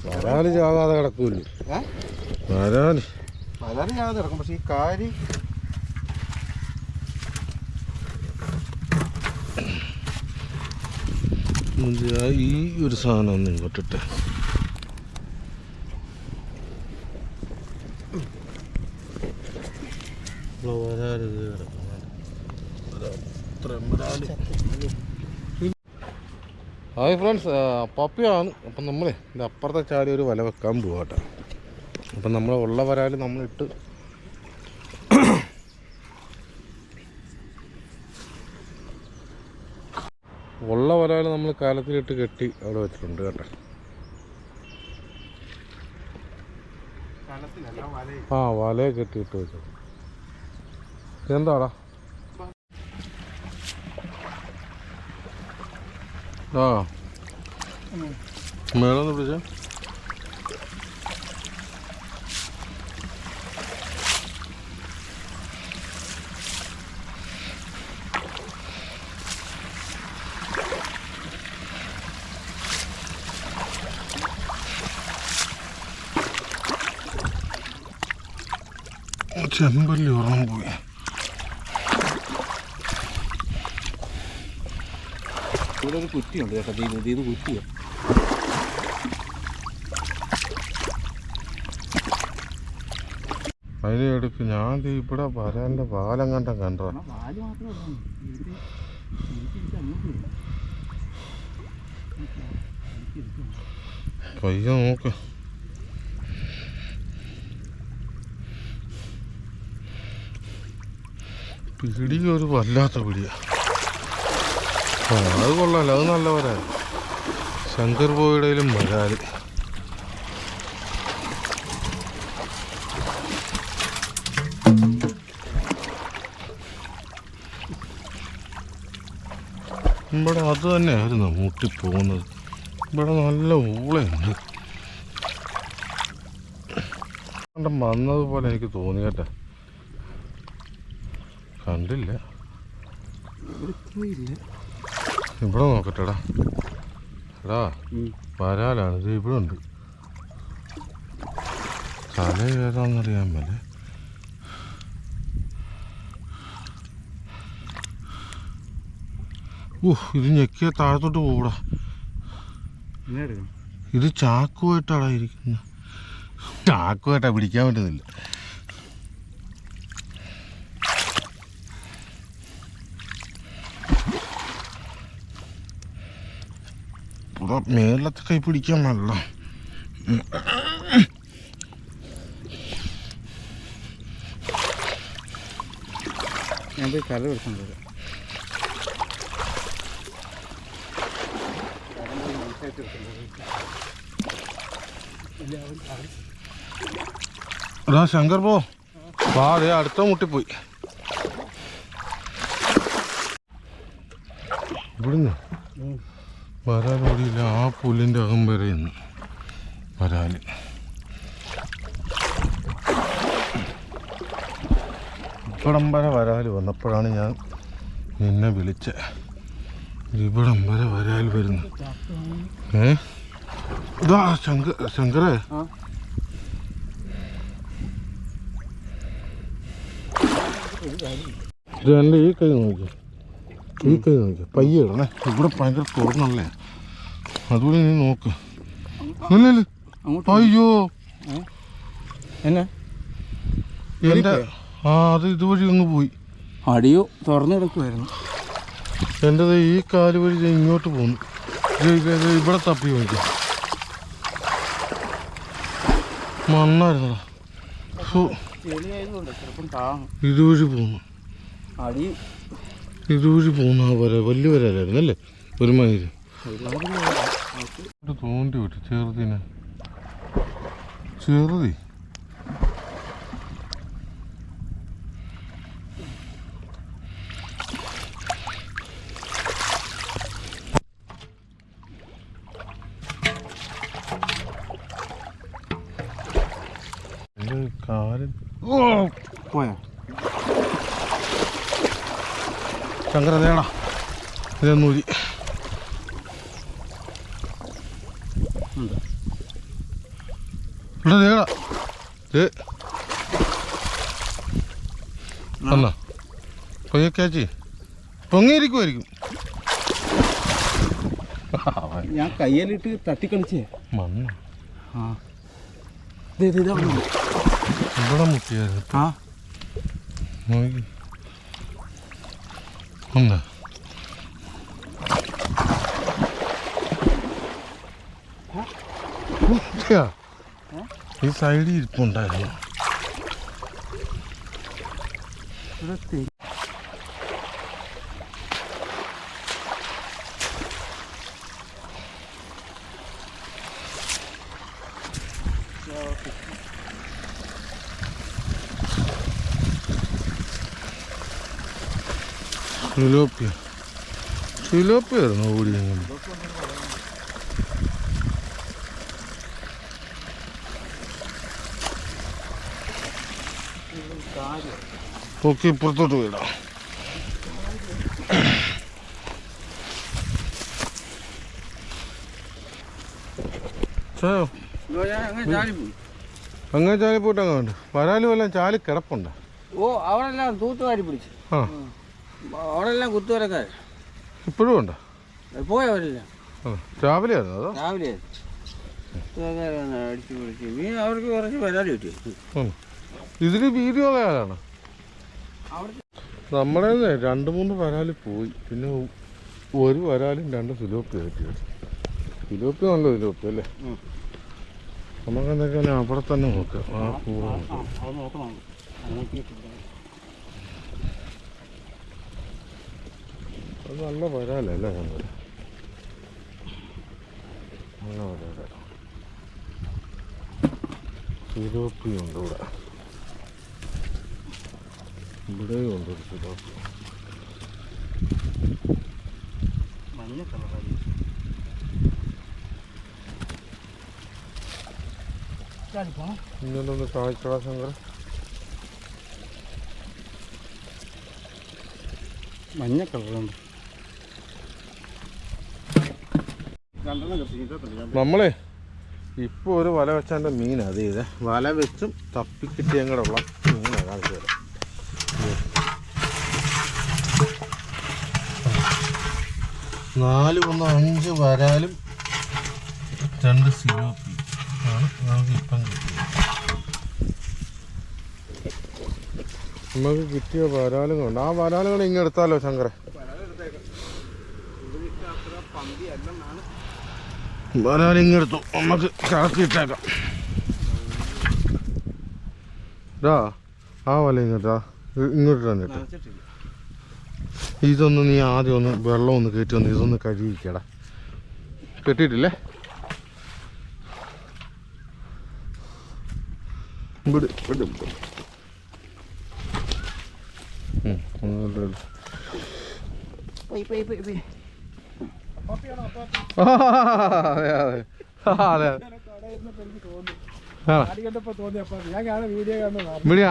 വരാല് ചാകാതെ കിടക്കൂല്ലോ. വരാല് ചാകാതെ കിടക്കും. പക്ഷെ ഈ കാരി ഈ ഒരു സാധനം ഒന്ന് ഇങ്ങോട്ടിട്ട് വരാല് ഹായ് ഫ്രണ്ട്സ്, പപ്പിയാണ്. അപ്പം നമ്മളെ ഇത് അപ്പുറത്തെ ചാടി ഒരു വല വെക്കാൻ പോവാട്ടെ. അപ്പം നമ്മൾ ഉള്ള വരാൽ നമ്മളിട്ട് ഉള്ള വരാൽ നമ്മൾ കാലത്തിലിട്ട് കെട്ടി അവിടെ വെച്ചിട്ടുണ്ട് കേട്ടോ. ആ വലയെ കെട്ടിയിട്ട് വെച്ചു. എന്താടാ ആ മേളൊന്ന് പിടിച്ച ചെമ്പല്ലി ഒരെണ്ണം പോയി. ഇവിടെ ഒരു കുറ്റിയുണ്ട് ചേട്ടാ. ഇത് കുറ്റിയാണ്. അതിന് എടുക്ക്. ഞാൻ ഇവിടെ വരാൻ്റെ പാലം കണ്ടോ പയ്യ നോക്ക്. പിടിയൊരു വല്ലാത്ത പിടിയാ. അത് കൊള്ളാമല്ലോ, അത് നല്ല വരാൽ. ശങ്കർ ബോയിടയിലും വരാൽ. ഇവിടെ അത് തന്നെയായിരുന്നു മുട്ടിപ്പോകുന്നത്. ഇവിടെ നല്ല ഊളയുണ്ട്. വന്നതുപോലെ എനിക്ക് തോന്നി കേട്ടെ. കണ്ടില്ല. ഇവിടെ നോക്കട്ടെടാ. എടാ വരാലാണ്. ഇത് ഇവിടെ ഉണ്ട്. തല ഏതാന്നറിയാൻ മേലെ. ഇത് ഞെക്കിയ താഴത്തോട്ട് പോകൂടാ. ഇത് ചാക്കുമായിട്ടാടാ ഇരിക്കുന്നത്. ചാക്കുമായിട്ടാ പിടിക്കാൻ പറ്റുന്നില്ല. ഇവിടെ മേലത്തെ കൈ പിടിക്കാൻ നല്ല. ഞാൻ പോയി കല എടുക്കാൻ എടാ ശങ്കർ പോ. അതെ അടുത്ത മുട്ടിപ്പോയി. ഇവിടുന്ന് വരാൽ ഓടിയില്ല. ആ പുല്ലിൻ്റെ അകം വരെ ഇന്ന് വരാൽ. ഇവിടം വരെ വരാൽ വന്നപ്പോഴാണ് ഞാൻ നിന്നെ വിളിച്ചത്. ഇവിടം വരെ വരാൽ വരുന്നു. ഇതാ ശങ്കരേ, ഇത് എൻ്റെ ഈ കൈ നോക്കി. ഈ കൈ നോക്കി പയ്യെ ഇടണേ. ഇവിടെ ഭയങ്കര തുറന്നല്ലേ, അതുപോലെ നീ നോക്ക്. അയ്യോ എന്നാ എൻ്റെ അത് ഇതുവഴി ഒന്ന് പോയി. അടിയോ തുറന്നു കിടക്കുമായിരുന്നു. എൻ്റെത് ഈ കാല് വഴി ഇങ്ങോട്ട് പോന്നു. ഇവിടെ തപ്പി നോക്കി. മണ്ണായിരുന്നടാ. ഇതുവഴി പോന്നു. ഇതുവഴി പോകുന്ന ആ വര വലിയ വരാലായിരുന്നു അല്ലേ? ഒരു മയില് തോണ്ടി വിട്ടു. ചെറുതിനെ ചെറുതി കാലൻ പോയാ. ശങ്കര നേടാ ഇതൊന്നൂരി ഇവിടെ എന്നാ കൊയ്യക്കാച്ചി പൊങ്ങിയിരിക്കുമായിരിക്കും. ഞാൻ കയ്യിലിട്ട് തട്ടിക്കളിച്ചേ മണ്ണ ആ ഇവിടെ മുട്ടിയായിരുന്നു. ആ ഒന്ന് ഈ സൈഡിൽ ഇരിപ്പുണ്ടായിരുന്നു. സിലോപ്പിയായിരുന്നു ഓടി. ഓക്കെ, ഇപ്പുറത്തോട്ട് പോയിടാം. അങ്ങനെ ചാലി പോയിട്ട് അങ്ങ് ഉണ്ട്. വരാലും എല്ലാം ചാലി കിടപ്പുണ്ട്. ഓ അവിടെല്ലാം തൂത്തുവാരി പിടിച്ചു. ആ അവിടെല്ലാം കുത്തുവരക്കാർ ഇപ്പോഴും ഉണ്ടോ? പോയവരെല്ലാം രാവിലെ ആയിരുന്നു അതോ? രാവിലെ അടിച്ചു പിടിച്ച് മീൻ അവർക്ക് കുറച്ച് വരാതി കിട്ടി. ഇതിന് വീതി ഉള്ള ആളാണ്. നമ്മുടെ 2-3 വരാല് പോയി. പിന്നെ ഒരു വരാലും 2 സിലോപ്പി കിട്ടിയത്. സിലോപ്പി നല്ല സിലോപ്പി അല്ലേ? നമുക്ക് എന്തൊക്കെയാണ് അവിടെ തന്നെ നോക്കാം. ആ കൂടെ അത് നല്ല വരാലല്ലേ? ഞങ്ങൾ നല്ല വരാല സിലോപ്പിയുണ്ട് ഇവിടെ. ഇവിടെയും ഉണ്ട് ഒരു സിലോപ്പി. മഞ്ഞ കളറായി. ഇന്നലെ ഒന്ന് കാഴ്ച ശങ്കർ മഞ്ഞ കളറുണ്ട്. നമ്മളെ ഇപ്പോൾ ഒരു വല വെച്ചാൻ്റെ മീനാണ് അത് ചെയ്തേ. വല വെച്ചും തപ്പിക്കിട്ടിയും കൂടെ ഉള്ള മീനാണ് കാണിച്ചു തരാം. 4-5 വരാലും 2 സിലോപ്പി ആണ് നമുക്ക് ഇപ്പം കിട്ടിയത്. നമുക്ക് കിട്ടിയ വരാലുകളുണ്ട്. ആ വരാലുകൾ ഇങ്ങനെ എടുത്താലോ ശങ്കറെ? വരാൽ ഇങ്ങെടുത്തു നമുക്ക് കറക്കിയിട്ടേക്കാം. ആ വല ഇങ്ങോട്ടാ ഇങ്ങോട്ട് തന്നെ ഇട്ടു. ഇതൊന്ന് നീ ആദ്യം ഒന്ന് വെള്ളം ഒന്ന് കയറ്റി വന്ന് ഇതൊന്ന് കഴുകിക്കടാ. കെട്ടിയിട്ടില്ലേ? ഇവിടെ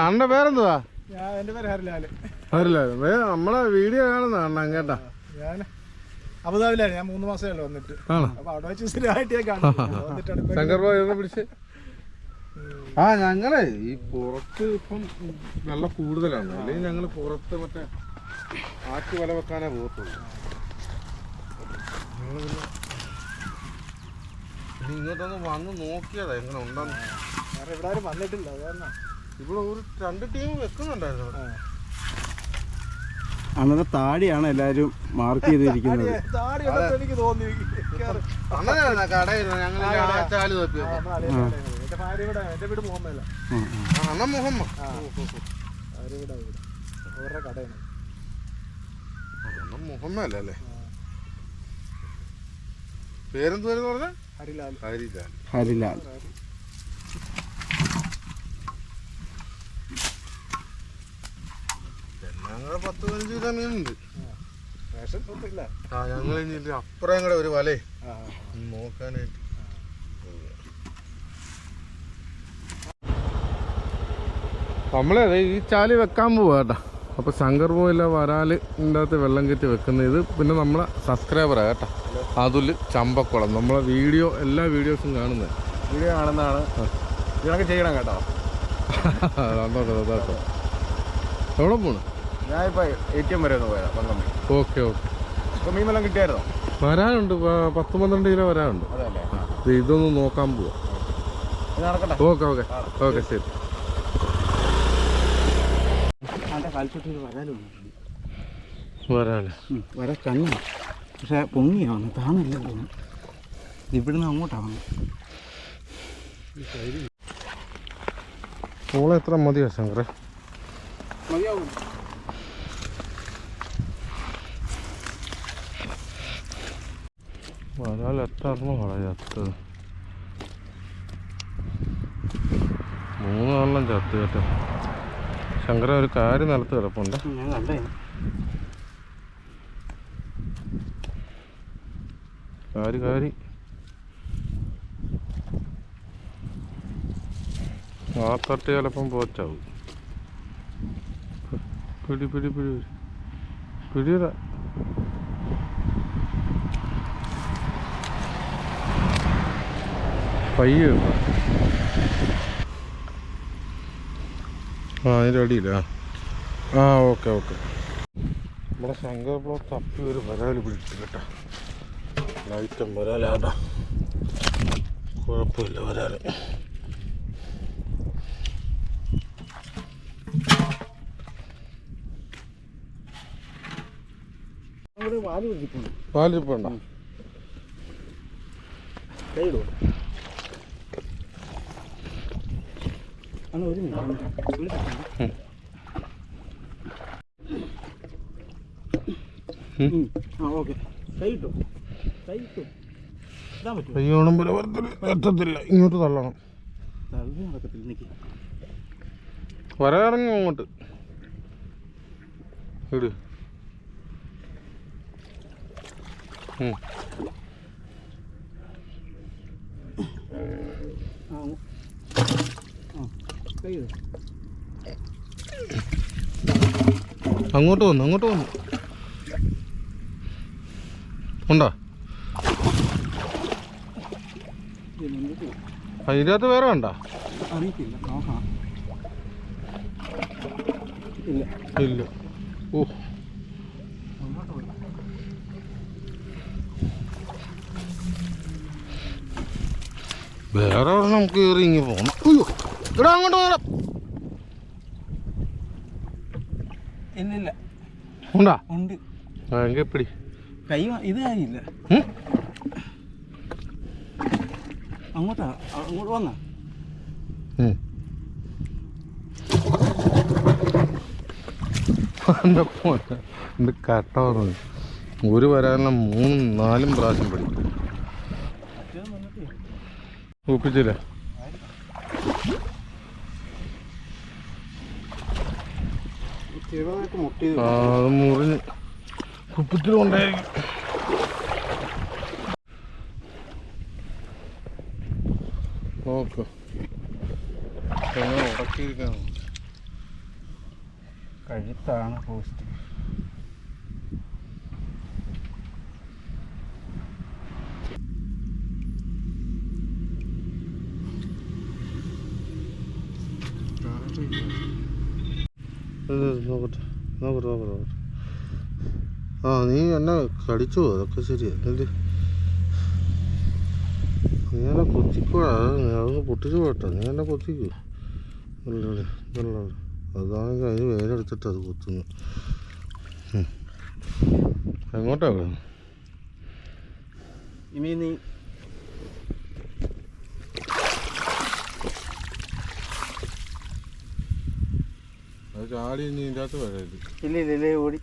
അണ്ണ പേരെന്തുവാ? ഹരിലാൽ. നമ്മളെ വീഡിയോ കാണുന്ന അണ്ണൻ കേട്ടാ. അബുദാബിയിലാണ് ഞാൻ 3 മാസമല്ലോ വന്നിട്ട്. ശങ്കർ ഭായി ഒന്ന് പിടിച്ച്. ആ ഞങ്ങളെ ഈ പുറത്ത് ഇപ്പം വെള്ളം കൂടുതലാണ്. അല്ലെങ്കിൽ ഞങ്ങൾ പുറത്ത് മറ്റേ ആറ്റി വല വെക്കാനേ പോകത്തുള്ളൂ. ഇങ്ങോട്ടൊന്ന് വന്ന് നോക്കിയതാ എങ്ങനെ ഉണ്ടെന്ന്. ഇവിടെ ആരും വന്നിട്ടില്ല. ഇവിടെ ഒരു 2 ടീം വെക്കുന്നുണ്ടായിരുന്നു. അന്നത്തെ താടിയാണ് എല്ലാരും മാർക്ക് ചെയ്തിരിക്കുന്നത്. എനിക്ക് തോന്നി അങ്ങനെ കടയിരുന്നു ഞങ്ങൾ ചാല് തപ്പി. എന്റെ വീട് മുഹമ്മല്ല. അണ്ണ മുഹമ്മദ് അവരുടെ കടയാണ്. അണ്ണ മുഹമ്മദ് അല്ലേ? പേരെന്തുവരെന്ന് പറഞ്ഞ? ഹരിലാൽ. ഹരിലാൽ. ഹരിലാൽ. ഞങ്ങൾ 10-15 കിലോ മീനുണ്ട്. ആ ഞങ്ങൾ ഇനി അപ്പുറം കൂടെ ഒരു വലേ നോക്കാനായിട്ട്. നമ്മളെ ഈ ചാലി വെക്കാൻ പോവാ കേട്ടോ. അപ്പോൾ ശങ്കർ പോയില്ല വരാൽ ഇതിൻ്റെ അകത്ത് വെള്ളം കയറ്റി വെക്കുന്നത്. ഇത് പിന്നെ നമ്മളെ സബ്സ്ക്രൈബറാണ് കേട്ടോ, അതുൽ ചമ്പക്കുളം. നമ്മളെ വീഡിയോ എല്ലാ വീഡിയോസും കാണുന്നത്. വീഡിയോ കാണുന്നതാണ്. ഇതൊക്കെ ചെയ്യണം കേട്ടോ. നന്നാക്കാം. എവിടെ പോണു? ഞാനിപ്പോൾ ATM വരെ ഒന്ന് പോയതാണ് പന്ത്രണ്ട്. ഓക്കെ. ഇപ്പോൾ മീൻ വല്ലതും കിട്ടിയായിരുന്നോ? വരാനുണ്ട്, 10-12 കിലോ വരാനുണ്ട്. അതല്ലേ, ഇതൊന്ന് നോക്കാൻ പോവാ. ഇത് നടക്കട്ടെ. ഓക്കെ ശരി. അതിൻ്റെ കാൽച്ചുട്ടിൽ വരാലുണ്ട്. വരാല് വര കണ്ണ പക്ഷെ പൊങ്ങിയാണ്, താന്നില്ല തോന്നുന്നു. ഇവിടുന്ന് അങ്ങോട്ടാണ്. ഓളെ എത്ര മതിയാ ശങ്കറെ? മതിയാവും. വരാൽ എത്ര ചത്ത്? 3 ചത്ത് കേട്ടോ. ശങ്കര ഒരു കാര്യം നിലത്ത് കിടപ്പുണ്ട്. ഞാൻ കണ്ടേ. കാരി ആ തട്ട് ചിലപ്പം പോച്ചാവും. പിടിയതാ. പയ്യ അതിൻ്റെ അടിയില്ല. ഓക്കെ. നമ്മുടെ ശങ്കർ ബ്ലോ തപ്പി ഒരു വരാല് പിടിച്ചു കേട്ടോ. ലൈറ്റം വരാലാട്ടാ, കുഴപ്പമില്ല വരാല്. പാലിരിപ്പുണ്ടോ? കൈയിടുവോ? ഒരു മിനിറ്റ്. ഓക്കെ. കൈ കയ്യോണുമ്പോൾ എത്തത്തില്ല, ഇങ്ങോട്ട് തള്ളണം. നടക്കത്തില്ല എനിക്ക്. വരാറങ്ങി അങ്ങോട്ട് ഇട്. അങ്ങോട്ട് വന്നു ഉണ്ടോ? അതിനകത്ത് വേറെ ഉണ്ടോ? അറിയത്തില്ല, നോക്കാം. ഇല്ല. ഓ, വേറെ നമുക്ക് കയറി ഇങ്ങ് പോകണം. അയ്യോ, ഇവിടെ അങ്ങോട്ട് പോകണം. ഇല്ലില്ല, ഉണ്ടാ? ഉണ്ട്. എങ്കിൽ എപ്പിടി കൈ ഇത് കാര്യമില്ല. അങ്ങോട്ട് വന്നാ എൻ്റെ കട്ട പറഞ്ഞു. ഒരു വരാനുള്ള 3-4 പ്രാവശ്യം പഠിക്കും. ഒപ്പിച്ചില്ല. അത് മുറിഞ്ഞ് കുപ്പത്തിൽ കൊണ്ടായിരിക്കും. നോക്ക് എങ്ങനെ ഉടക്കിയിരിക്കണം. കഴുത്താണ് പോസ്റ്റ്. നോക്കട്ടെ. നീ എന്നെ കടിച്ചു, അതൊക്കെ ശരിയാ. എന്നിട്ട് നീ എന്നെ കൊത്തിക്കോടാ, അതൊന്ന് പൊട്ടിച്ചു പോട്ടെ. നീ എന്നെ കൊത്തിക്കൂ. അതാണെങ്കിൽ അതിന് വേരെടുത്തിട്ട് അത് കൊത്തുന്നു. എങ്ങോട്ടാ വേണം? ഇനി നീ അത് ചാടി ഇനി ഇതിൻ്റെ അകത്ത് വരരുത്. ഇല്ല ഓടി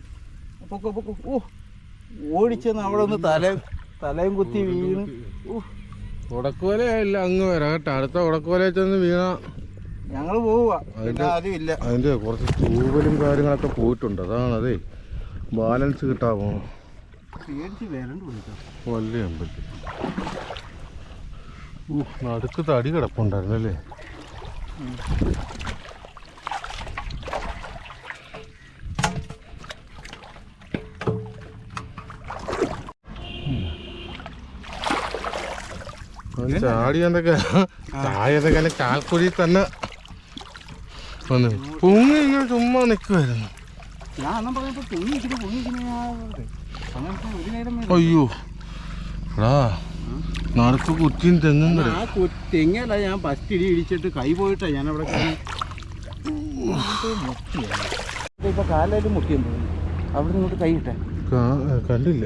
പൊക്കോ. ഓടിച്ചെന്ന് അവിടെ ഒന്ന് തലയും കുത്തി വീണ്. ഉടക്കുവലയില്ല, അങ്ങ് വരാം കേട്ടോ. അടുത്ത ഉടക്കുവലയിൽ ചെന്ന് വീണ ഞങ്ങൾ പോവുക. ആരുമില്ല. അതിൻ്റെ കുറച്ച് തൂവലും കാര്യങ്ങളൊക്കെ പോയിട്ടുണ്ട്. അതാണതേ ബാലൻസ് കിട്ടാമോ. വലിയ അമ്പലത്തിൽ നടുക്ക് തടി കിടപ്പുണ്ടായിരുന്നല്ലേ. ചാടി എന്തൊക്കെ ചാടിയതൊക്കെ കാൽക്കുഴി തന്നെ വന്നു പൊങ്ങി ഇങ്ങനെ ചുമ്മാ നിൽക്കുമായിരുന്നു. ഞാൻ അന്നും പറഞ്ഞപ്പോൾ പൊങ്ങിയിരിക്കുന്നു അങ്ങനത്തെ ഒരു നേരം അയ്യോ എടാ നടക്ക് കുറ്റിയും തെങ്ങും കൂടെ. ആ തെങ്ങല്ല ഞാൻ ഫസ്റ്റ് ഇടിച്ചിട്ട് കൈ പോയിട്ടാ ഞാൻ അവിടെ ഇപ്പൊ കാലായാലും മുട്ടിയെന്ന് തോന്നുന്നു. അവിടെ ഇങ്ങോട്ട് കൈ ഇട്ടേ കണ്ടില്ല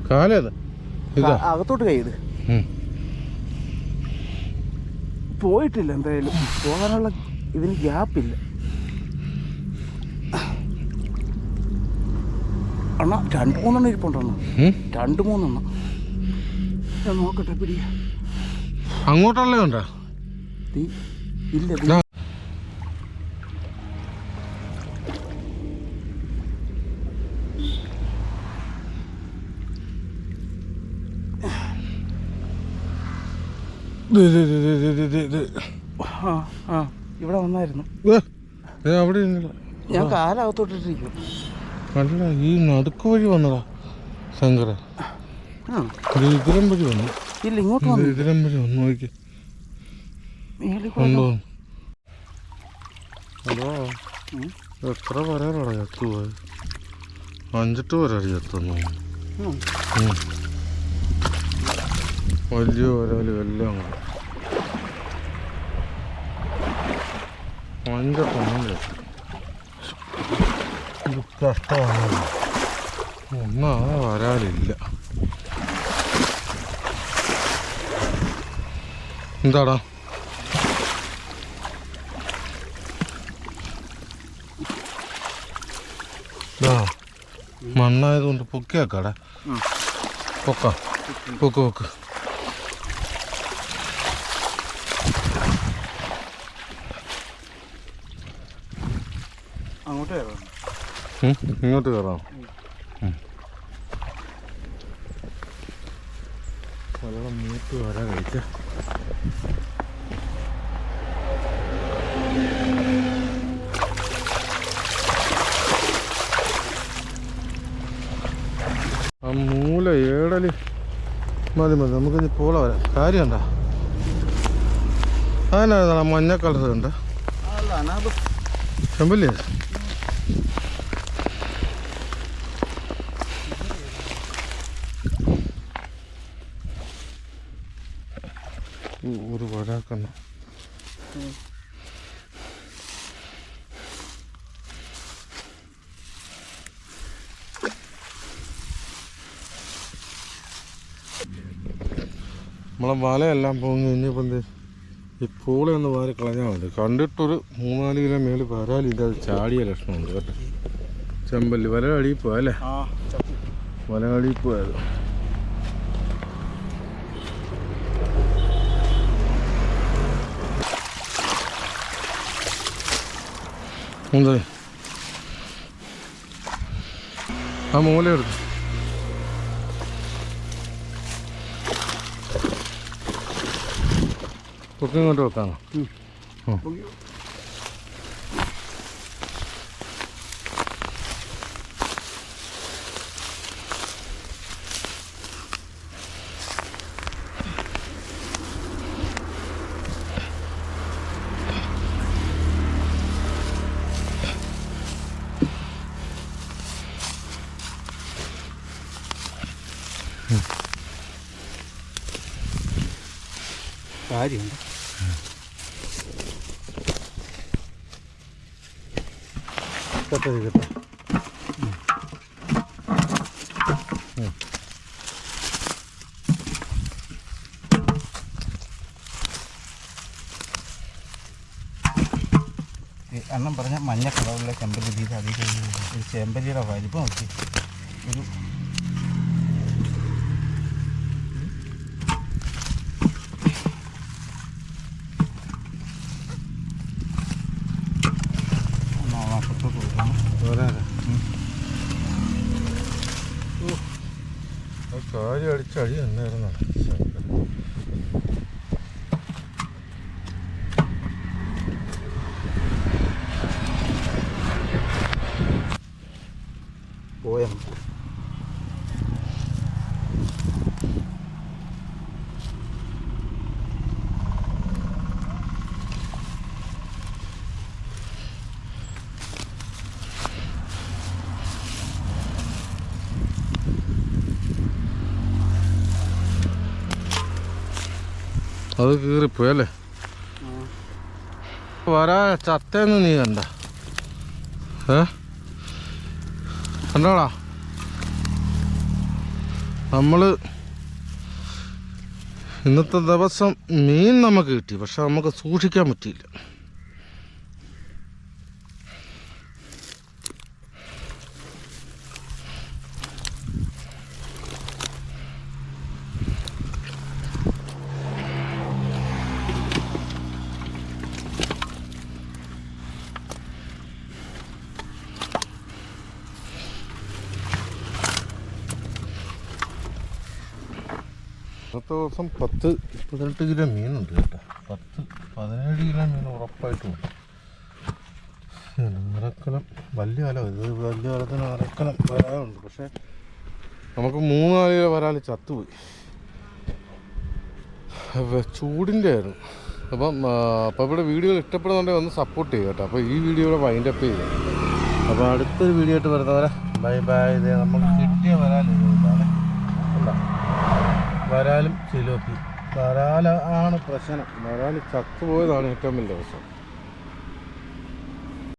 കാലേതാ ഇതാ അകത്തോട്ട് കൈ ഇട്. പോയിട്ടില്ല എന്തായാലും പോകാനുള്ള ഇതിന് ഗ്യാപ്പില്ല. അണ്ണാ 2-3 ഇരിപ്പുണ്ടെണ്ണ 2-3 ഞാൻ നോക്കട്ടെ പിടി. അങ്ങോട്ടുള്ള ഉണ്ടോ ഇല്ല ഇവിടെ വന്നായിരുന്നു. അവിടെ ഞാൻ കാലകത്തോട്ടിട്ടിരിക്കും. അല്ല ഈ നടുക്ക് വഴി വന്നടാ ശങ്കര. ഇതിരം വഴി വന്നു. ഇല്ല ഇങ്ങോട്ട് വന്നു. ഇതിരം വഴി വന്നു നോക്കി അതോ എത്ര വരാറാടാ ചത്തുപോയത്? 5-8 വരാറ് ചത്തുന്നു. വലിയ വരാല് എല്ലാം കൂടെ 5-8 ഇത് കഷ്ടമാണ്. ഒന്നാ വരാലില്ല. എന്താടാ മണ്ണായതുകൊണ്ട് പൊക്കിയാക്കാടാ. പൊക്ക പൊക്ക് പൊക്ക്. അങ്ങോട്ട് കയറാം. ഇങ്ങോട്ട് കയറാം. വെള്ളം മൂത്ത് വരാൻ കഴിച്ച ആ മൂല ഏടല് മതി നമുക്കിനി പോള വരാം. കാര്യം ഉണ്ടോ? അതിനാ മഞ്ഞ കളർ ഉണ്ട് ചെമ്പല്ലേ? ഒരു വരാക്കണ്ട. നമ്മളെ വലയെല്ലാം പൊങ്ങി. ഇനിയിപ്പോൾ എന്ത് ഈ പൂളയൊന്ന് വാരി കളഞ്ഞാൽ മതി. കണ്ടിട്ടൊരു 3-4 കിലോ മേളിൽ വരാലില്ല. അത് ചാടിയ ലക്ഷണമുണ്ട് കേട്ടോ. ചെമ്പല്ലി വല അടിയിൽ അല്ലേ? വല അടിയിൽ പോയത്. എന്താ ആ മൂല എടുത്തു. ഒക്കെ ഇങ്ങോട്ട് വെക്കാണോ? കാര്യമുണ്ട്. കേട്ടോ അണ്ണം പറഞ്ഞ മഞ്ഞ കളറുള്ള ചെമ്പല്ലി തീരെ അധികം ഒരു ചെമ്പല്ലിയുടെ വലിപ്പം നോക്കി. ഒരു കാര്യം അടിച്ചടി എന്നായിരുന്നു. പോയ അത് കീറിപ്പോയി അല്ലേ? വരാ ചത്തേന്ന് നീ കണ്ട? കണ്ടോടാ, നമ്മൾ ഇന്നത്തെ ദിവസം മീൻ നമുക്ക് കിട്ടി, പക്ഷെ നമുക്ക് സൂക്ഷിക്കാൻ പറ്റിയില്ല. ഇന്നത്തെ ദിവസം 10-18 കിലോ മീനുണ്ട് കേട്ടോ. 10-17 കിലോ മീൻ ഉറപ്പായിട്ടുമുണ്ട്. അരക്കലം വലിയ കാലം, ഇത് വലിയ കാലത്തിന് അരക്കലം വരാറുണ്ട്. പക്ഷേ നമുക്ക് 3-4 കിലോ വരാൽ ചത്തുപോയി. ചൂടിൻ്റെ ആയിരുന്നു. അപ്പോൾ ഇവിടെ വീഡിയോകൾ ഇഷ്ടപ്പെടുന്നുണ്ടെങ്കിൽ ഒന്ന് സപ്പോർട്ട് ചെയ്യുക കേട്ടോ. അപ്പോൾ ഈ വീഡിയോ ഇവിടെ വൈൻഡപ്പ് ചെയ്തു. അപ്പോൾ അടുത്തൊരു വീഡിയോ ആയിട്ട് വരുന്നവരെ ബൈ ബൈ. ഇതേ നമുക്ക് കിട്ടിയ വരാലാണ്. വരാലും സിലോപ്പി. വരാലാണ് പ്രശ്നം. വരാൽ ചത്തുപോയതാണ് ഏറ്റവും വലിയ പ്രശ്നം.